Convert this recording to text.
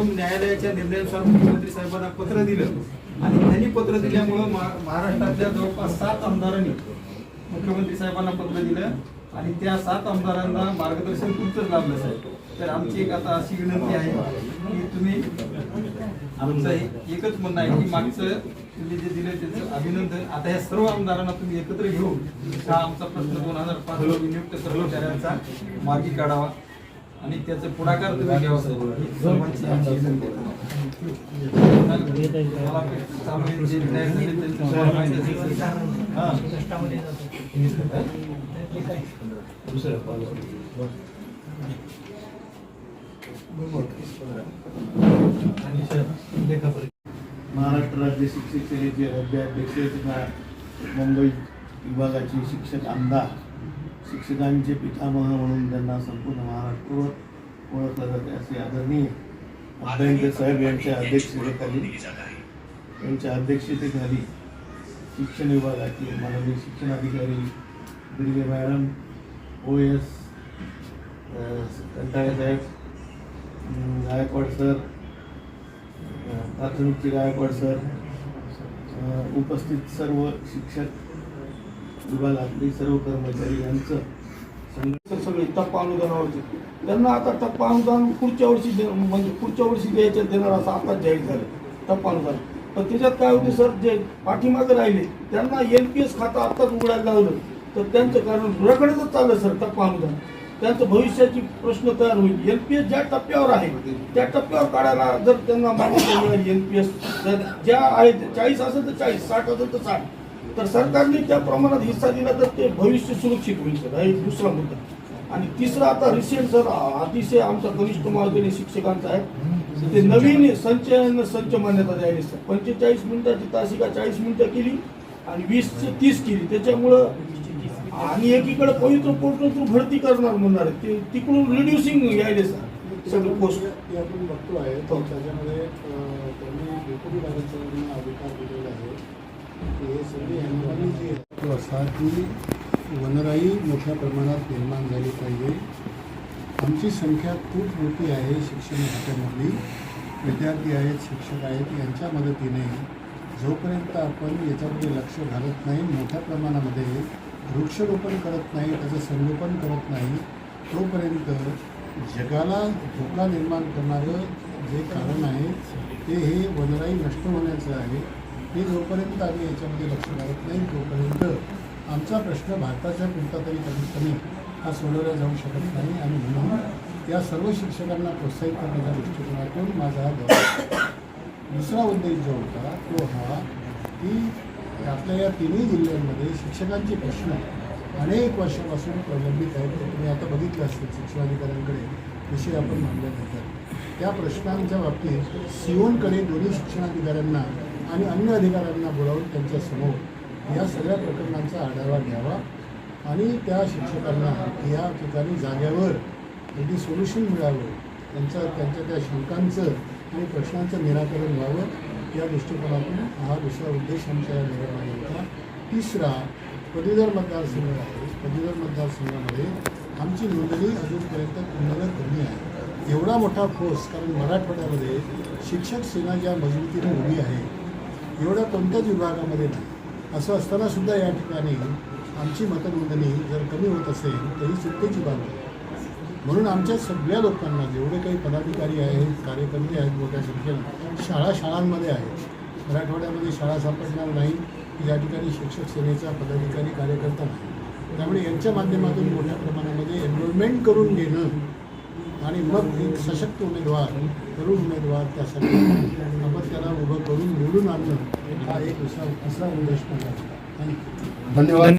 न्यायालयाच्या निर्णयानुसार मुख्यमंत्री साहेबांना पत्र दिलं आणि त्यांनी पत्र दिल्यामुळं महाराष्ट्रातल्या जवळपास 7 आमदारांनी मुख्यमंत्री साहेबांना पत्र दिलं आणि त्या 7 आमदारांना मार्गदर्शन तुमचं लाभलं साहेब. तर आमची एक आता अशी विनंती आहे की तुम्ही आमचं एकच म्हणणं आहे की मागचं तुम्ही जे दिलं त्याचं अभिनंदन. आता या सर्व आमदारांना तुम्ही एकत्र घेऊन हा आमचा प्रश्न 2005 नियुक्त कर्मचाऱ्यांचा मार्गी काढावा आणि त्याचं पुढाकार तुम्ही घ्यावा सर्वांची आमची विनंती आहे. महाराष्ट्र राज्य शिक्षक सेनेचे राज्याध्यक्ष मुंबई विभागाचे शिक्षक आमदार शिक्षकांचे पितामह म्हणून त्यांना संपूर्ण महाराष्ट्रावर ओळखलं जाते असे आदरणीय अभ्यंकर साहेब यांच्या अध्यक्षतेखाली शिक्षण विभागाचे माननीय शिक्षणाधिकारी दिर्गे मॅडम OS कंटाळे साहेब गायकवाड सर प्राथमिकचे गायकवाड सर उपस्थित सर्व शिक्षक विभागातले सर्व कर्मचारी यांचं सगळे टप्पा अनुदानावरचे त्यांना आता टप्पा अनुदान पुढच्या वर्षी द्यायचं देणार असं आता जाहीर झालं टप्पा अनुदान. पण त्याच्यात काय होते सर, जे पाठीमागे राहिले त्यांना NPS खातं आत्ताच उघडायला लावलं तर त्यांचं कारण रखडतच चाललं सर. टप्पा अनुदान त्यांचं भविष्याची प्रश्न तयार होईल. NPS ज्या टप्प्यावर आहे त्या टप्प्यावर काढायला जर त्यांना मान्यता मिळाली NPS ज्या आहेत 40 असेल तर 40, 60 असेल तर 60, तर सरकारने त्या प्रमाणात हिस्सा दिला तर ते भविष्य सुरक्षित होईल सर. हा एक दुसरा मुद्दा. आणि तिसरा आता रिसेंट सर अतिशय आमचा कनिष्ठ मार्गदर्शक शिक्षकांचा आहे ते नवीन संच मान्यता द्यायला सर. 45 मिनिटाची तासिका 40 मिनिटं केली आणि 20 ते 30 केली. त्याच्यामुळं आणि एकीकडे पवित्र पोर्टल थ्रू भरती करणार म्हणणार आहे ते तिकडून रिड्युसिंग यायले सर सगळं पोस्ट आपण बघतो आहे त्याच्यामध्ये त्यांनी डेप्युटी डायरेक्टरांना अधिकार दिलेला आहे की हे सगळे असा की वनराई मोठ्या प्रमाणात निर्माण झाली पाहिजे. आमची संख्या खूप मोठी आहे शिक्षण खात्यामधली, विद्यार्थी आहेत, शिक्षक आहेत, यांच्या मदतीने जोपर्यंत आपण याच्यामध्ये लक्ष घालत नाही, मोठ्या प्रमाणामध्ये वृक्षरोपण करत नाही, त्याचं संगोपन करत नाही, तोपर्यंत जगाला धोका निर्माण करणारं जे कारण आहे ते हे वनराई नष्ट होण्याचं आहे. हे जोपर्यंत आम्ही याच्यामध्ये लक्ष घालत नाही तोपर्यंत आमचा प्रश्न भारताच्या कोणता तरी कमीत कमी हा सोडवला जाऊ शकत नाही. आणि म्हणून या सर्व शिक्षकांना प्रोत्साहित करण्याच्या दृष्टिकोनातून माझा हा दौरा. दुसरा उद्देश जो होता तो हा की आपल्या या तिन्ही जिल्ह्यांमध्ये शिक्षकांचे प्रश्न अनेक वर्षापासून प्रलंबित आहेत. ते तुम्ही आता बघितलं असेल शिक्षणाधिकाऱ्यांकडे विषय आपण मांडले जातात. त्या प्रश्नांच्या बाबतीत COंकडे दोन्ही शिक्षणाधिकाऱ्यांना आणि अन्य अधिकाऱ्यांना बोलावून त्यांच्यासमोर या सगळ्या प्रकरणांचा आढावा घ्यावा आणि त्या शिक्षकांना या ठिकाणी जाग्यावर अगदी सोल्युशन मिळावं, त्यांच्या त्या शंकांचं आणि प्रश्नांचं निराकरण व्हावं या दृष्टिकोनातून हा दुसरा उद्देश आमच्या या निर्णयाने होता. तिसरा पदवीधर मतदारसंघ आहे. पदवीधर मतदारसंघामध्ये आमची नोंदणी अजूनपर्यंत पुन्हा कमी आहे. एवढा मोठा फोर्स, कारण मराठवाड्यामध्ये शिक्षक सेना ज्या मजबूतीने उभी आहे एवढ्या कोणत्याच विभागामध्ये नाही. असं असतानासुद्धा या ठिकाणी आमची मतनोंदणी जर कमी होत असेल तरी चिंतेची बाब आहे. म्हणून आमच्या सगळ्या लोकांना जेवढे काही पदाधिकारी आहेत, कार्यकर्ते आहेत, मोठ्या संख्येनं शाळांमध्ये आहेत. मराठवाड्यामध्ये शाळा सापडणार नाही की ज्या ठिकाणी शिक्षक सेनेचा पदाधिकारी कार्यकर्ता नाही. त्यामुळे यांच्या माध्यमातून मोठ्या प्रमाणामध्ये एनरोलमेंट करून घेणं आणि मग एक सशक्त उमेदवार, तरुण उमेदवार त्यासाठी आपण त्याला उभं करून निवडून आणणं हा एक तिसरा उद्देश माझा. धन्यवाद.